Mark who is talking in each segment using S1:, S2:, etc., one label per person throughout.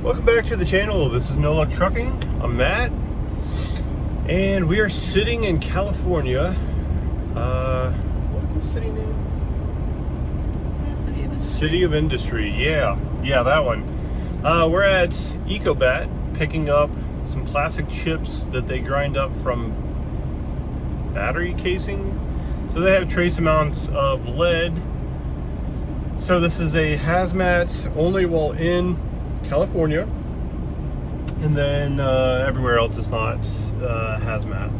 S1: Welcome back to the channel. This is No Luck Trucking. I'm Matt, and we are sitting in California. What is the city name?
S2: Isn't it City of Industry?
S1: City of Industry. Yeah, that one. We're at EcoBat picking up some plastic chips that they grind up from battery casing. So they have trace amounts of lead. So this is a hazmat only while in California, and then everywhere else is not hazmat.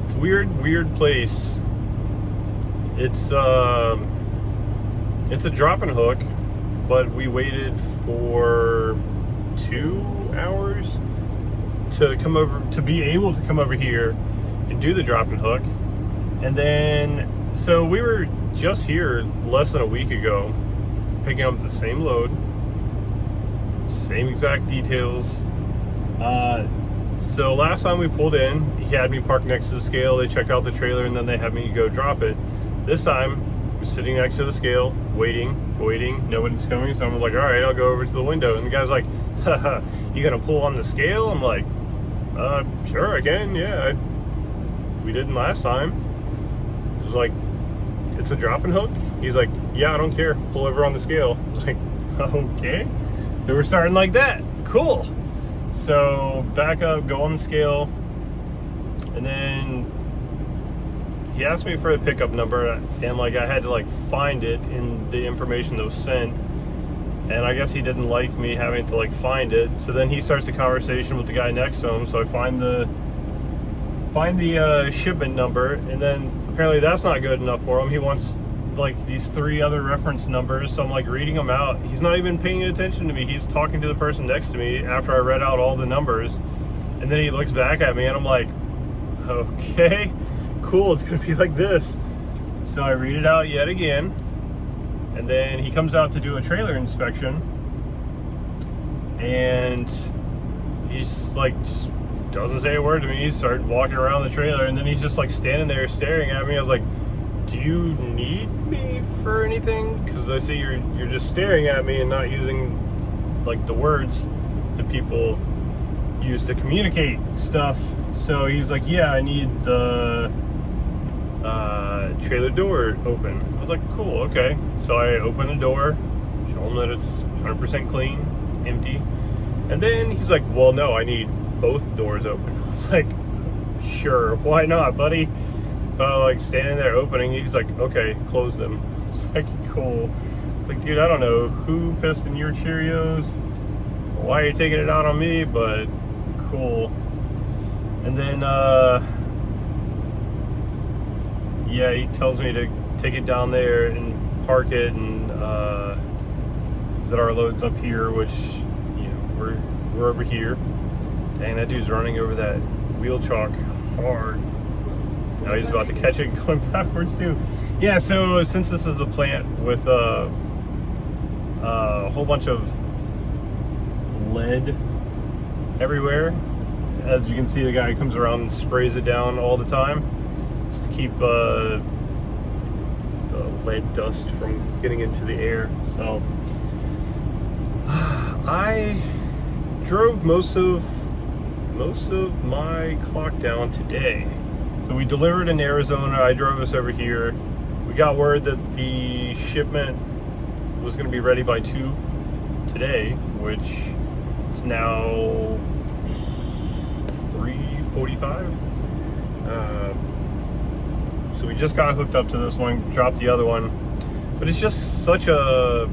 S1: It's a weird place. It's a drop and hook, but we waited for 2 hours to come over, to be able to come over here and do the drop and hook. And then so we were just here less than a week ago, picking up the same load, same exact details. So last time we pulled in, he had me parked next to the scale. They checked out the trailer, and then they had me go drop it. This time, I'm sitting next to the scale, waiting. Nobody's coming, so I'm like, all right, I'll go over to the window. And the guy's like, haha, you gonna pull on the scale? I'm like, sure, I can. Yeah, we didn't last time. It was like, it's a drop and hook. He's like, yeah, I don't care. Pull over on the scale. I was like, okay. So we're starting like that. Cool. So back up, go on the scale, and then he asked me for the pickup number, and like I had to like find it in the information that was sent. And I guess he didn't like me having to like find it. So then he starts a conversation with the guy next to him. So I find the shipment number, and then apparently that's not good enough for him. He wants like these 3 other reference numbers. So I'm like reading them out. He's not even paying attention to me. He's talking to the person next to me after I read out all the numbers. And then he looks back at me, and I'm like, okay, cool, it's gonna be like this. So I read it out yet again. And then he comes out to do a trailer inspection, and he's like, just doesn't say a word to me. He started walking around the trailer, and then he's just like standing there staring at me. I was like, do you need me for anything? Because I see you're just staring at me and not using like the words that people use to communicate stuff. So he's like, yeah, I need the trailer door open. I was like, cool, okay. So I open the door, show him that it's 100% clean, empty. And then he's like, well, no, I need both doors open. I was like, sure, why not, buddy? So I like standing there opening. He's like, okay, close them. It's like, cool. It's like, dude, I don't know who pissed in your Cheerios, why are you taking it out on me, but cool. And then yeah, he tells me to take it down there and park it, and that our load's up here, which, you know, we're over here. Dang, that dude's running over that wheel chalk hard. Now he's about to catch it going backwards too. Yeah, so since this is a plant with a whole bunch of lead everywhere, as you can see, the guy comes around and sprays it down all the time just to keep the lead dust from getting into the air. So I drove most of my clock down today. So we delivered in Arizona. I drove us over here. We got word that the shipment was going to be ready by 2 today, which it's now 3:45. So we just got hooked up to this one, dropped the other one. But it's just such a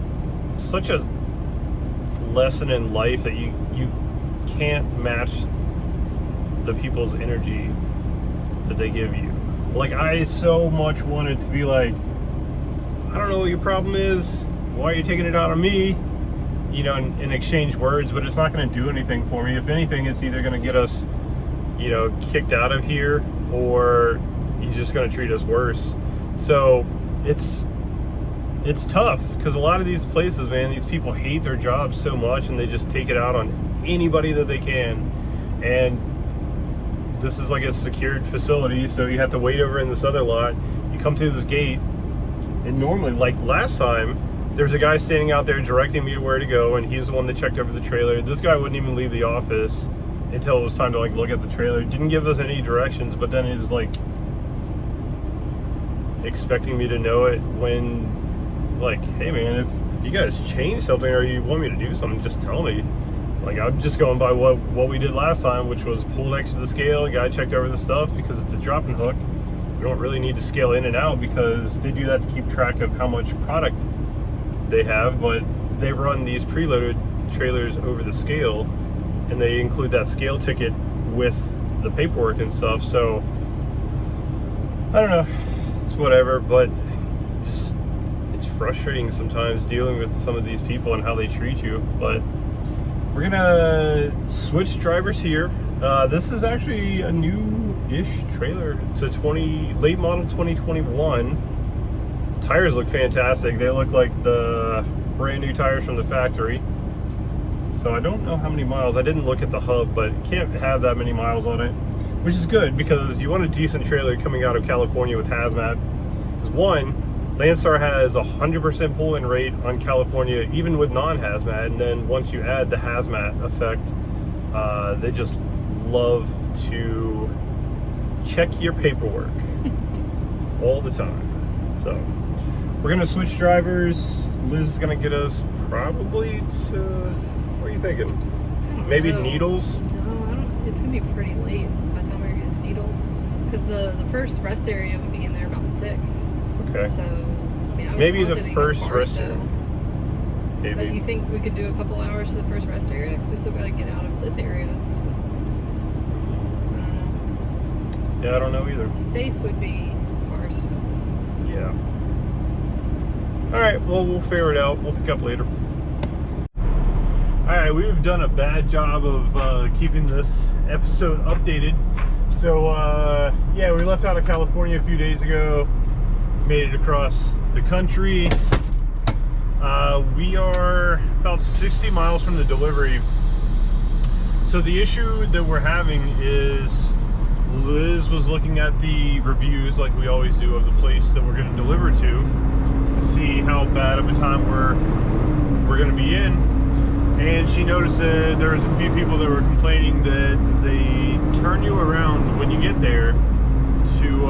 S1: lesson in life that you can't match the people's energy that they give you. Like, I so much wanted to be like, I don't know what your problem is, why are you taking it out on me, you know, and exchange words, but it's not going to do anything for me. If anything, it's either going to get us, you know, kicked out of here, or he's just going to treat us worse. So it's tough, because a lot of these places, man, these people hate their jobs so much, and they just take it out on anybody that they can. And this is like a secured facility, so you have to wait over in this other lot. You come through this gate, and normally, like last time, There's a guy standing out there directing me to where to go, and he's the one that checked over the trailer. This guy wouldn't even leave the office until it was time to like look at the trailer. Didn't give us any directions, but then he's like expecting me to know it when, like, hey man, if you guys change something or you want me to do something, just tell me. Like, I'm just going by what we did last time, which was pull next to the scale. The guy checked over the stuff because it's a dropping hook. We don't really need to scale in and out because they do that to keep track of how much product they have, but they run these preloaded trailers over the scale, and they include that scale ticket with the paperwork and stuff. So I don't know, it's whatever, but just it's frustrating sometimes dealing with some of these people and how they treat you. But we're gonna switch drivers here. This is actually a new-ish trailer. It's a late model 2021. Tires look fantastic. They look like the brand new tires from the factory. So I don't know how many miles. I didn't look at the hub, but it can't have that many miles on it, which is good because you want a decent trailer coming out of California with hazmat. Because one, Landstar has 100% pull-in rate on California, even with non-hazmat, and then once you add the hazmat effect, they just love to check your paperwork all the time. So we're gonna switch drivers. Liz is gonna get us probably to, what are you thinking? Maybe
S2: know.
S1: Needles?
S2: No, I don't. It's gonna be pretty late by the time we get to Needles, because the first rest area would be in there about 6.
S1: Okay.
S2: So I mean,
S1: Maybe the
S2: thinking
S1: first
S2: it's
S1: rest
S2: Barstow.
S1: area.
S2: But you
S1: Maybe.
S2: think we could do a couple hours to the first rest area? Because we still got to get out of this area. So I don't know.
S1: Yeah, I don't know either.
S2: Safe would be Barstow.
S1: Yeah. Alright, well, we'll figure it out. We'll pick up later. Alright, we've done a bad job of keeping this episode updated. So, yeah, we left out of California a few days ago. Made it across the country. We are about 60 miles from the delivery. So the issue that we're having is Liz was looking at the reviews, like we always do, of the place that we're going to deliver to see how bad of a time we're going to be in. And she noticed that there was a few people that were complaining that they turn you around when you get there to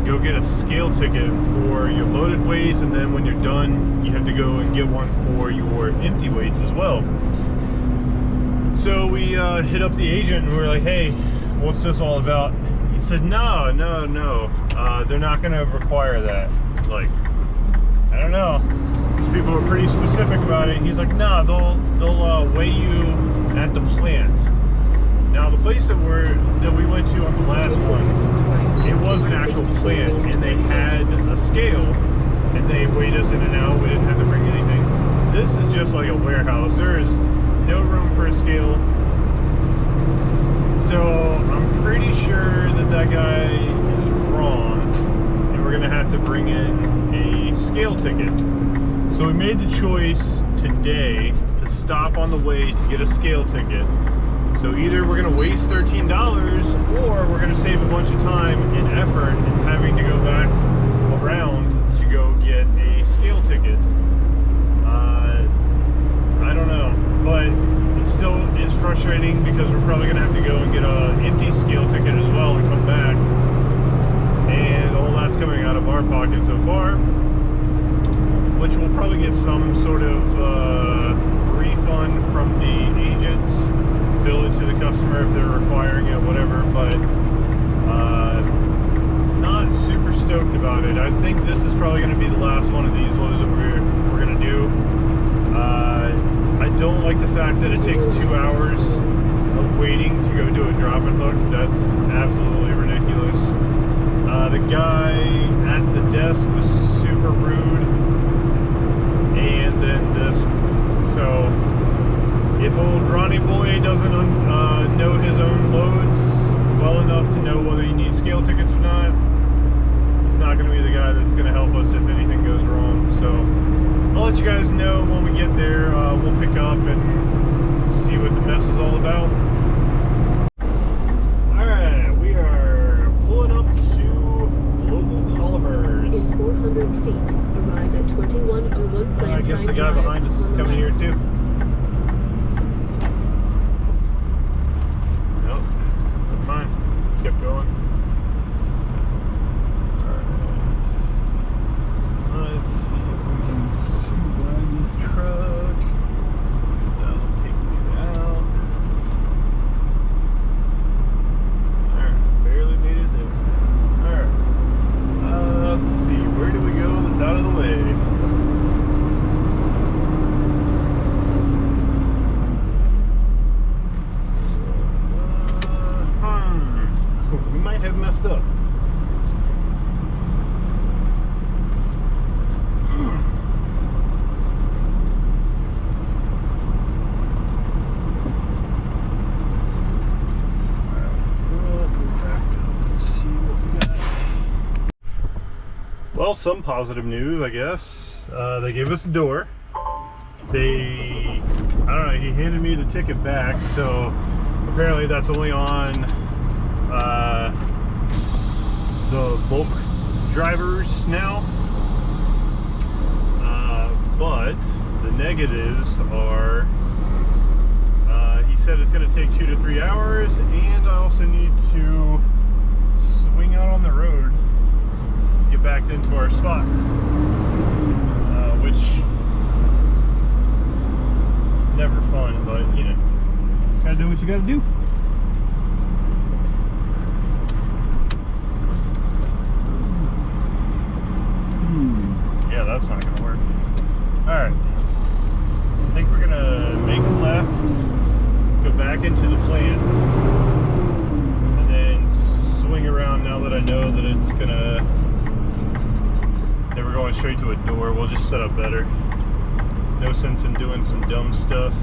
S1: go get a scale ticket for your loaded weights, and then when you're done you have to go and get one for your empty weights as well. So we hit up the agent and we were like, hey, what's this all about? He said, no, they're not going to require that. Like, I don't know. These people were pretty specific about it. He's like, no, they'll weigh you at the plant. Now, the place that we went to on the last one, it was an actual plant, and they had a scale, and they weighed us in and out. We didn't have to bring anything. This is just like a warehouse. There is no room for a scale. So I'm pretty sure that guy is wrong, and we're gonna have to bring in a scale ticket. So we made the choice today to stop on the way to get a scale ticket. So either we're gonna waste $13 or we're gonna save a bunch of time and effort in having to go back around to go get a scale ticket. I don't know, but it still is frustrating because we're probably gonna have to go and get an empty scale ticket as well and come back. And all that's coming out of our pocket so far, which we'll probably get some sort of refund from the agents, bill it to the customer if they're requiring it, whatever, but not super stoked about it. I think this is probably going to be the last one of these loads that we're going to do. I don't like the fact that it takes 2 hours of waiting to go do a drop and hook. That's absolutely ridiculous. The guy at the desk was super rude, and then this, so if old Ronnie Boy doesn't know his own loads well enough to know whether you need scale tickets or not, he's not going to be the guy that's going to help us if anything goes wrong. So I'll let you guys know when we get there. We'll pick up and see what the mess is all about. Alright, we are pulling up to Global Polymers.
S3: In 400 feet, arrive at 2101
S1: I guess the Well, some positive news, I guess. They gave us a door. I don't know, he handed me the ticket back, so apparently that's only on the bulk drivers now. But the negatives are, he said it's going to take 2 to 3 hours, and I also need to swing out on the road to get back into our spot, which is never fun, but you know, gotta do what you gotta do. Yeah, that's not gonna work. Alright, I think we're gonna make a left, go back into the plant, and then swing around. Now that I know that it's gonna, that we're going straight to a door, we'll just set up better. No sense in doing some dumb stuff.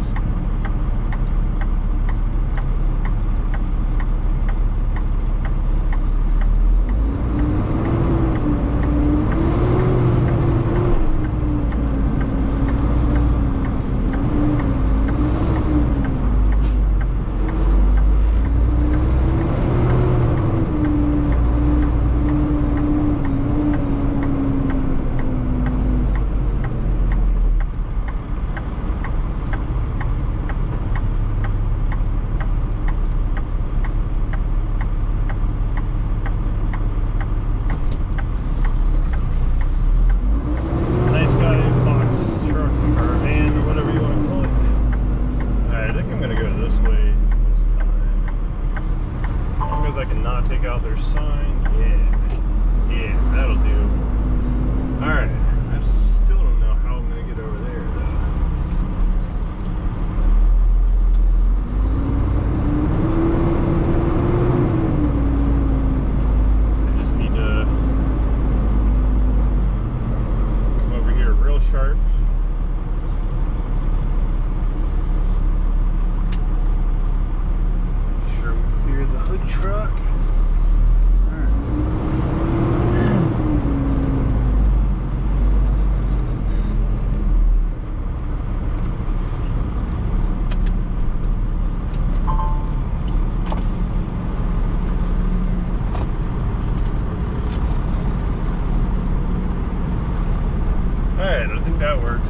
S1: That works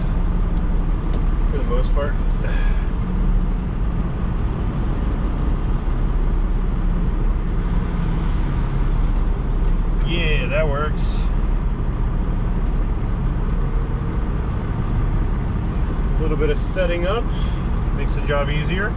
S1: for the most part. Yeah, that works. A little bit of setting up makes the job easier.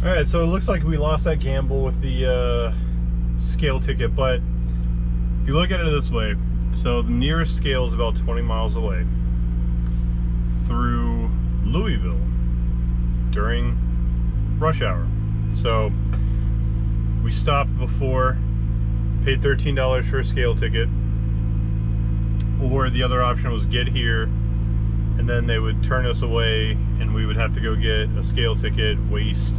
S1: All right, so it looks like we lost that gamble with the scale ticket, but if you look at it this way, so the nearest scale is about 20 miles away through Louisville during rush hour. So we stopped before, paid $13 for a scale ticket, or the other option was get here and then they would turn us away and we would have to go get a scale ticket, waste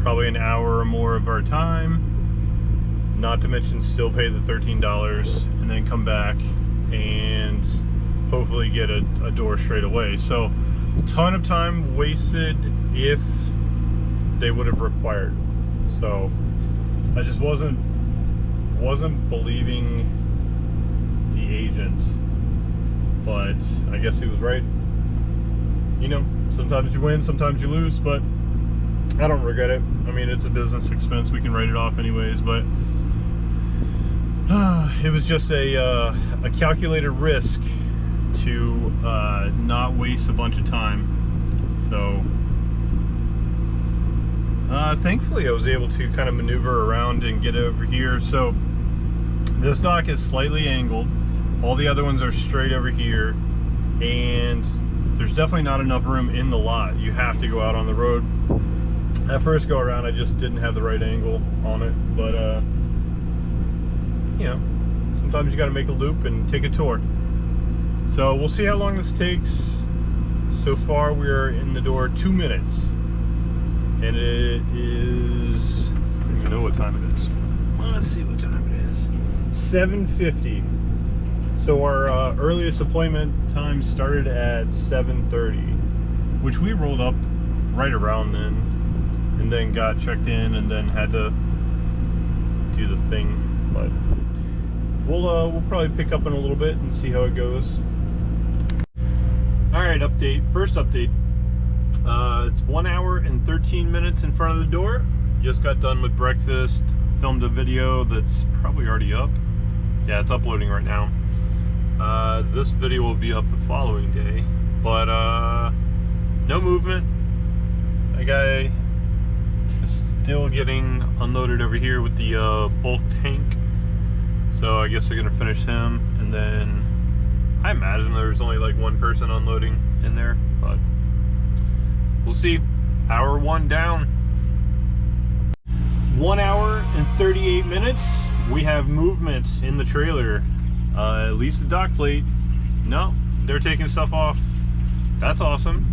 S1: probably an hour or more of our time, not to mention still pay the $13 and then come back and hopefully get a door straight away. So a ton of time wasted if they would have required. So I just wasn't believing the agent, but I guess he was right. You know, sometimes you win, sometimes you lose, but I don't regret it. I mean, it's a business expense, we can write it off anyways, but it was just a calculated risk to not waste a bunch of time. So thankfully I was able to kind of maneuver around and get over here. So this dock is slightly angled, all the other ones are straight over here, and there's definitely not enough room in the lot. You have to go out on the road. That first go around I just didn't have the right angle on it, but you know, sometimes you got to make a loop and take a tour. So we'll see how long this takes. So far we're in the door 2 minutes, and it is, I don't even know what time it is. Let's see what time it is. 7:50. So our earliest appointment time started at 7:30, which we rolled up right around then, and then got checked in and then had to do the thing. But we'll probably pick up in a little bit and see how it goes. All right, update. First update. It's 1 hour and 13 minutes in front of the door. Just got done with breakfast. Filmed a video that's probably already up. Yeah, it's uploading right now. This video will be up the following day, but no movement. That guy is still getting unloaded over here with the bulk tank. So I guess they're gonna finish him, and then I imagine there's only like one person unloading in there, but we'll see. Hour 1 down. 1 hour and 38 minutes. We have movement in the trailer. At least the dock plate. No, they're taking stuff off. That's awesome.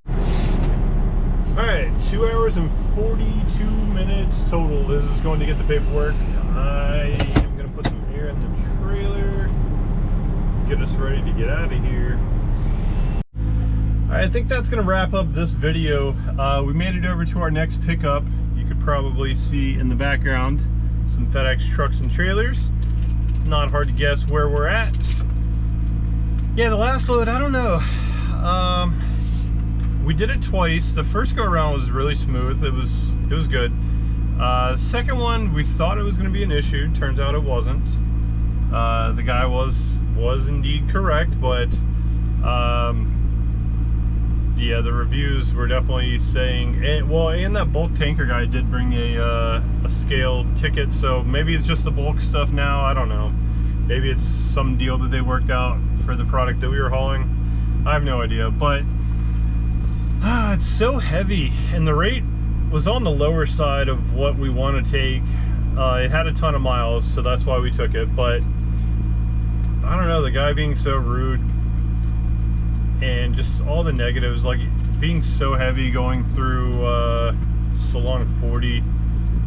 S1: All right, 2 hours and 42 minutes total. This is going to get the paperwork. I am going to put some air in the trailer, get us ready to get out of here. All right, I think that's going to wrap up this video. We made it over to our next pickup. You could probably see in the background some FedEx trucks and trailers. Not hard to guess where we're at. Yeah, the last load, I don't know. We did it twice. The first go around was really smooth. It was good. Second one, we thought it was going to be an issue. Turns out it wasn't. The guy was indeed correct, but yeah, the reviews were definitely saying, and that bulk tanker guy did bring a scale ticket, so maybe it's just the bulk stuff now. I don't know. Maybe it's some deal that they worked out for the product that we were hauling. I have no idea, but it's so heavy, and the rate was on the lower side of what we want to take. It had a ton of miles, so that's why we took it, but I don't know, the guy being so rude and just all the negatives, like being so heavy going through just along 40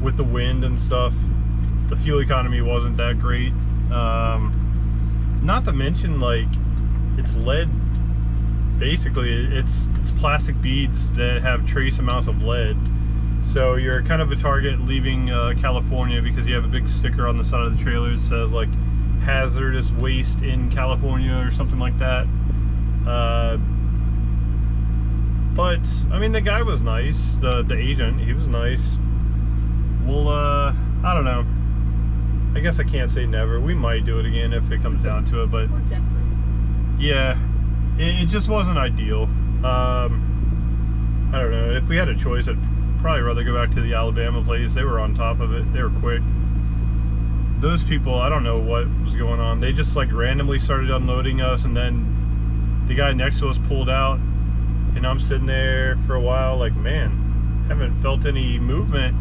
S1: with the wind and stuff. The fuel economy wasn't that great. Not to mention, like, it's lead. Basically, it's plastic beads that have trace amounts of lead. So you're kind of a target leaving California, because you have a big sticker on the side of the trailer that says like hazardous waste in California or something like that. But I mean, the guy was nice. The agent, he was nice. Well, I don't know. I guess I can't say never. We might do it again if it comes down to it, but
S2: We're desperate.
S1: yeah, it just wasn't ideal. I don't know. If we had a choice, I'd probably rather go back to the Alabama place. They were on top of it. They were quick. Those people, I don't know what was going on. They just like randomly started unloading us, and then the guy next to us pulled out, and I'm sitting there for a while like, man, haven't felt any movement.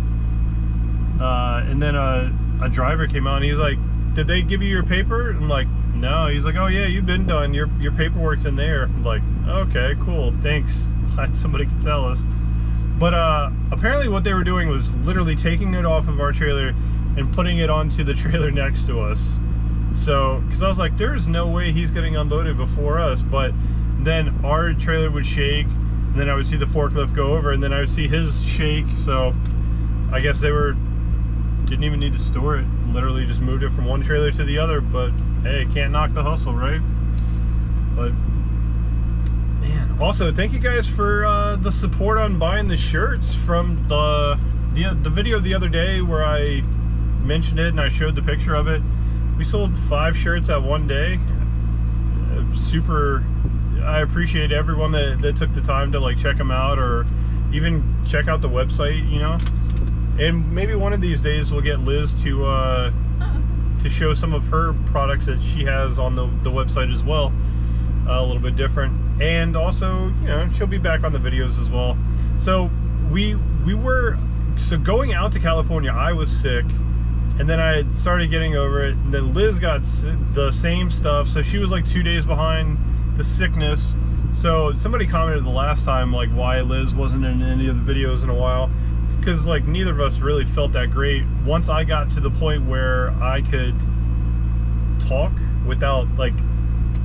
S1: And then a driver came out and he's like, did they give you your paper? I'm like, no. He's like, oh yeah, you've been done. Your paperwork's in there. I'm like, okay, cool, thanks. Glad somebody could tell us. But apparently what they were doing was literally taking it off of our trailer and putting it onto the trailer next to us. So, because I was like, there's no way he's getting unloaded before us. But then our trailer would shake, and then I would see the forklift go over, and then I would see his shake. So I guess they didn't even need to store it. Literally just moved it from one trailer to the other. But hey, can't knock the hustle, right? But man, also thank you guys for the support on buying the shirts from the video the other day where I mentioned it and I showed the picture of it. We sold 5 shirts at one day. Super, I appreciate everyone that took the time to like check them out, or even check out the website, you know. And maybe one of these days we'll get Liz to show some of her products that she has on the website as well. A little bit different. And also, you know, she'll be back on the videos as well. So so going out to California, I was sick, and then I had started getting over it, and then Liz got the same stuff, so she was like 2 days behind the sickness. So somebody commented the last time like why Liz wasn't in any of the videos in a while. It's because like neither of us really felt that great. Once I got to the point where I could talk without like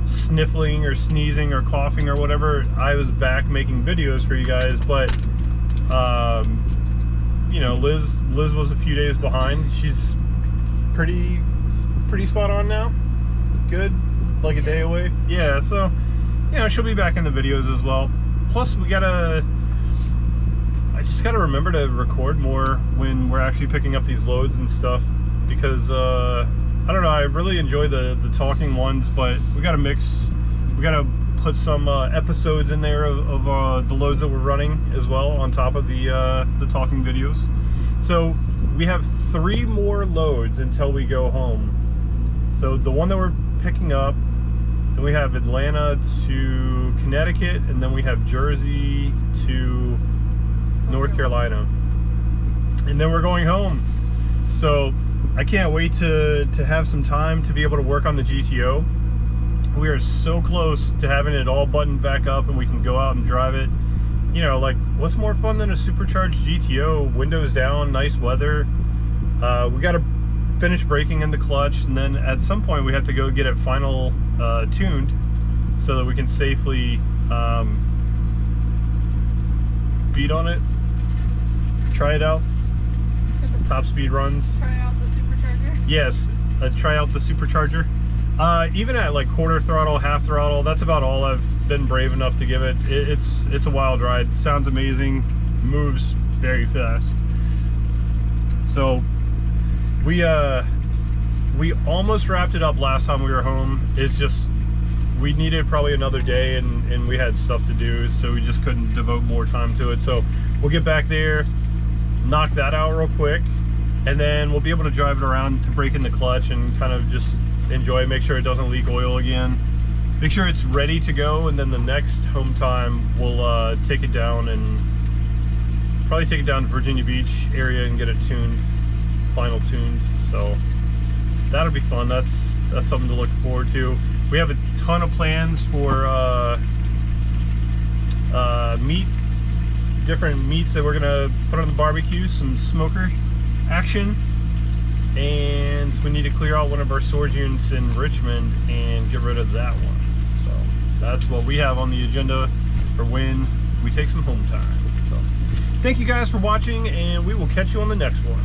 S1: sniffling or sneezing or coughing or whatever, I was back making videos for you guys. But you know, Liz was a few days behind. She's pretty spot on now. Good, like a day away. Yeah, so you know, she'll be back in the videos as well. Plus I just gotta remember to record more when we're actually picking up these loads and stuff, because I don't know, I really enjoy the talking ones, but we gotta put some episodes in there of the loads that we're running as well on top of the talking videos. So we have 3 more loads until we go home. So the one that we're picking up, then we have Atlanta to Connecticut, and then we have Jersey to North Carolina, and then we're going home. So I can't wait to have some time to be able to work on the GTO. We are so close to having it all buttoned back up and we can go out and drive it. You know, like, what's more fun than a supercharged GTO? Windows down, nice weather. We got to finish braking in the clutch, and then at some point we have to go get it final tuned so that we can safely beat on it, try it out, top speed runs.
S2: Try out the supercharger?
S1: Yes, try out the supercharger. Even at like quarter throttle, half throttle, that's about all I've been brave enough to give it. It's a wild ride. It sounds amazing, moves very fast. So we almost wrapped it up last time we were home. It's just we needed probably another day, and we had stuff to do, so we just couldn't devote more time to it. So we'll get back there, knock that out real quick, and then we'll be able to drive it around to break in the clutch and kind of just enjoy, make sure it doesn't leak oil again, make sure it's ready to go, and then the next home time we'll take it down and probably take it down to Virginia Beach area and get it tuned, final tuned. So that'll be fun. That's something to look forward to. We have a ton of plans for different meats that we're gonna put on the barbecue, some smoker action, and we need to clear out one of our storage units in Richmond and get rid of that one. So that's what we have on the agenda for when we take some home time. So thank you guys for watching, and we will catch you on the next one.